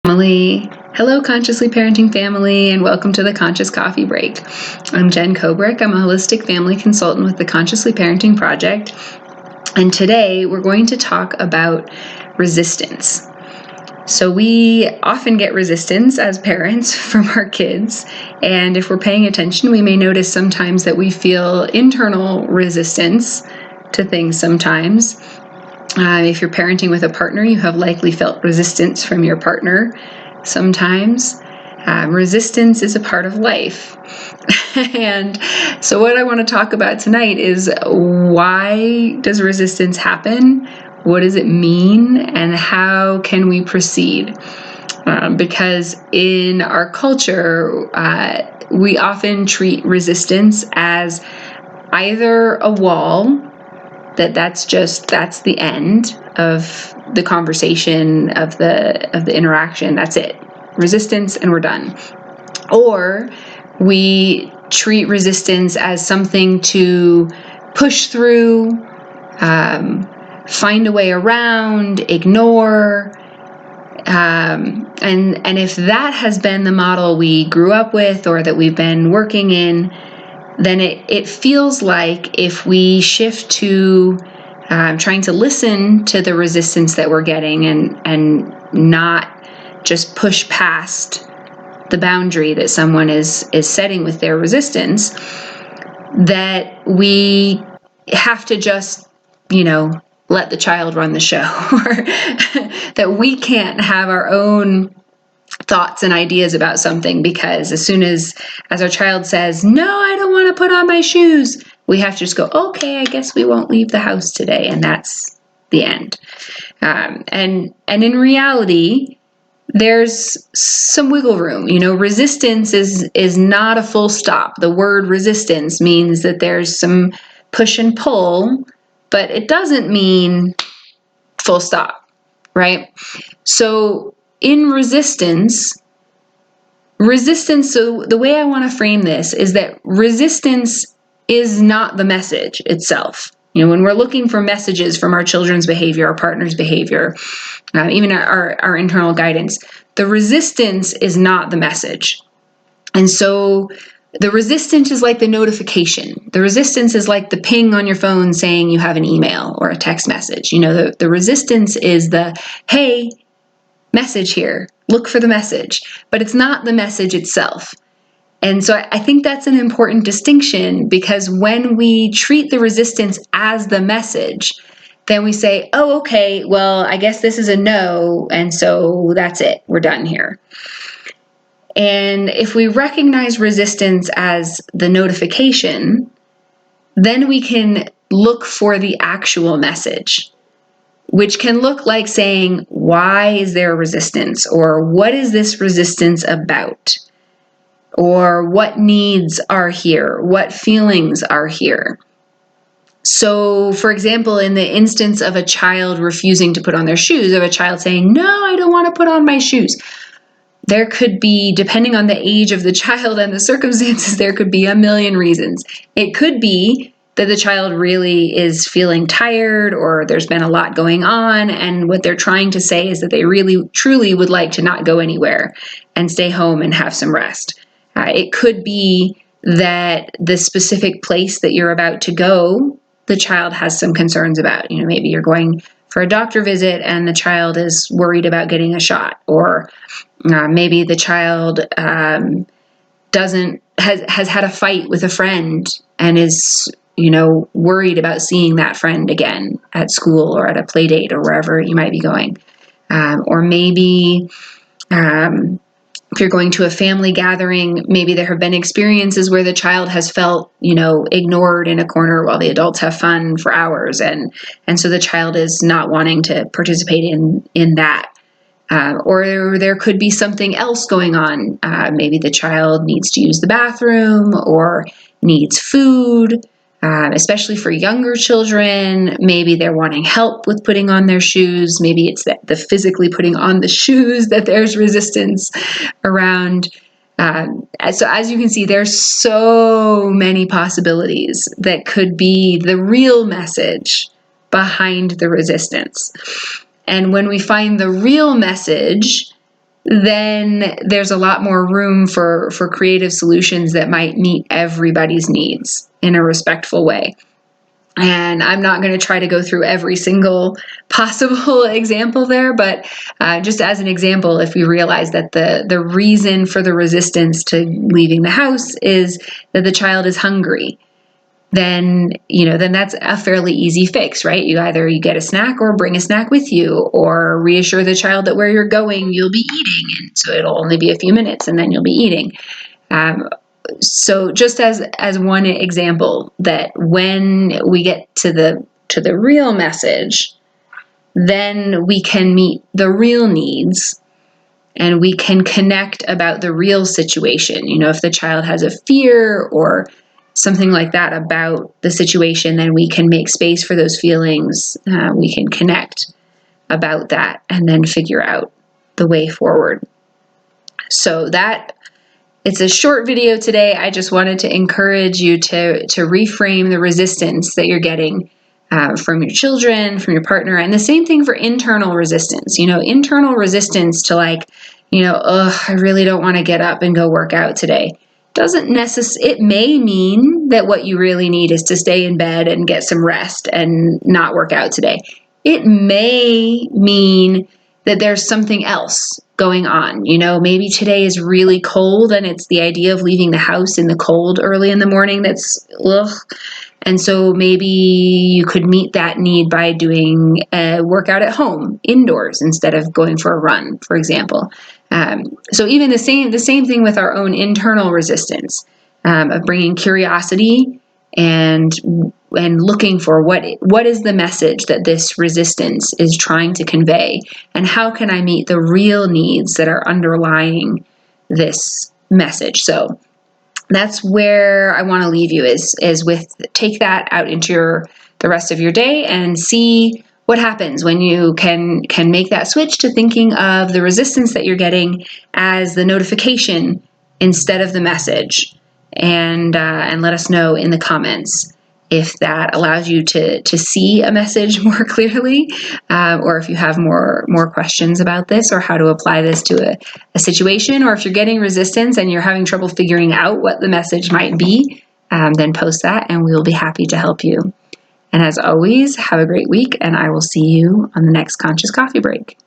Family. Hello, Consciously Parenting family, and welcome to the Conscious Coffee Break. I'm Jen Kobrick. I'm a holistic family consultant with the Consciously Parenting Project, and today we're going to talk about resistance. So we often get resistance as parents from our kids, and if we're paying attention, we may notice sometimes that we feel internal resistance to things sometimes. If you're parenting with a partner, you have likely felt resistance from your partner sometimes. Resistance is a part of life. And so what I want to talk about tonight is, why does resistance happen? What does it mean? And how can we proceed? Because in our culture, we often treat resistance as either a wall, that's the end of the conversation, of the interaction. That's it. Resistance, and we're done. Or we treat resistance as something to push through, find a way around, ignore. And if that has been the model we grew up with or that we've been working in, then it feels like if we shift to trying to listen to the resistance that we're getting and not just push past the boundary that someone is setting with their resistance, that we have to just, let the child run the show, or that we can't have our own thoughts and ideas about something, because as soon as our child says, "No, I don't want to put on my shoes," we have to just go, "Okay, I guess we won't leave the house today," and that's the end. And in reality, there's some wiggle room. Resistance is not a full stop. The word resistance means that there's some push and pull, but it doesn't mean full stop, right? So in resistance, so the way I want to frame this is that resistance is not the message itself. When we're looking for messages from our children's behavior, our partner's behavior, even our internal guidance, the resistance is not the message. And so the resistance is like the notification. The resistance is like the ping on your phone saying you have an email or a text message. The resistance is the, "Hey, message here, look for the message," but it's not the message itself. And so I think that's an important distinction, because when we treat the resistance as the message, then we say, "Oh, okay, well, I guess this is a no, and so that's it, we're done here." And if we recognize resistance as the notification, then we can look for the actual message, which can look like saying, "Why is there a resistance?" Or "What is this resistance about?" Or "What needs are here? What feelings are here?" So, for example, in the instance of a child refusing to put on their shoes, of a child saying, "No, I don't want to put on my shoes," there could be, depending on the age of the child and the circumstances, there could be a million reasons. It could be that the child really is feeling tired, or there's been a lot going on, and what they're trying to say is that they really, truly would like to not go anywhere and stay home and have some rest. It could be that the specific place that you're about to go, the child has some concerns about. Maybe you're going for a doctor visit and the child is worried about getting a shot, or maybe the child has had a fight with a friend and is worried about seeing that friend again at school or at a play date or wherever you might be going. Or maybe if you're going to a family gathering, maybe there have been experiences where the child has felt, ignored in a corner while the adults have fun for hours. And so the child is not wanting to participate in that. Or there could be something else going on. Maybe the child needs to use the bathroom or needs food, especially for younger children. Maybe they're wanting help with putting on their shoes. Maybe it's the physically putting on the shoes that there's resistance around. So as you can see, there's so many possibilities that could be the real message behind the resistance. And when we find the real message, then there's a lot more room for creative solutions that might meet everybody's needs in a respectful way. And I'm not going to try to go through every single possible example there, but just as an example, if we realize that the reason for the resistance to leaving the house is that the child is hungry, then that's a fairly easy fix, right? You get a snack or bring a snack with you, or reassure the child that where you're going, you'll be eating, and so it'll only be a few minutes, and then you'll be eating. So just as one example, that when we get to the real message, then we can meet the real needs and we can connect about the real situation. If the child has a fear or something like that about the situation, then we can make space for those feelings. We can connect about that and then figure out the way forward. So it's a short video today. I just wanted to encourage you to reframe the resistance that you're getting from your children, from your partner, and the same thing for internal resistance. Internal resistance to I really don't want to get up and go work out today. It may mean that what you really need is to stay in bed and get some rest and not work out today. It may mean that there's something else going on. Maybe today is really cold and it's the idea of leaving the house in the cold early in the morning that's ugh. And so maybe you could meet that need by doing a workout at home, indoors, instead of going for a run, for example. So even the same thing with our own internal resistance of bringing curiosity and looking for what is the message that this resistance is trying to convey, and how can I meet the real needs that are underlying this message. So that's where I want to leave you is with, take that out into the rest of your day and see what happens when you can make that switch to thinking of the resistance that you're getting as the notification instead of the message. And let us know in the comments if that allows you to see a message more clearly, or if you have more questions about this or how to apply this to a situation, or if you're getting resistance and you're having trouble figuring out what the message might be, then post that and we will be happy to help you. And as always, have a great week, and I will see you on the next Conscious Coffee Break.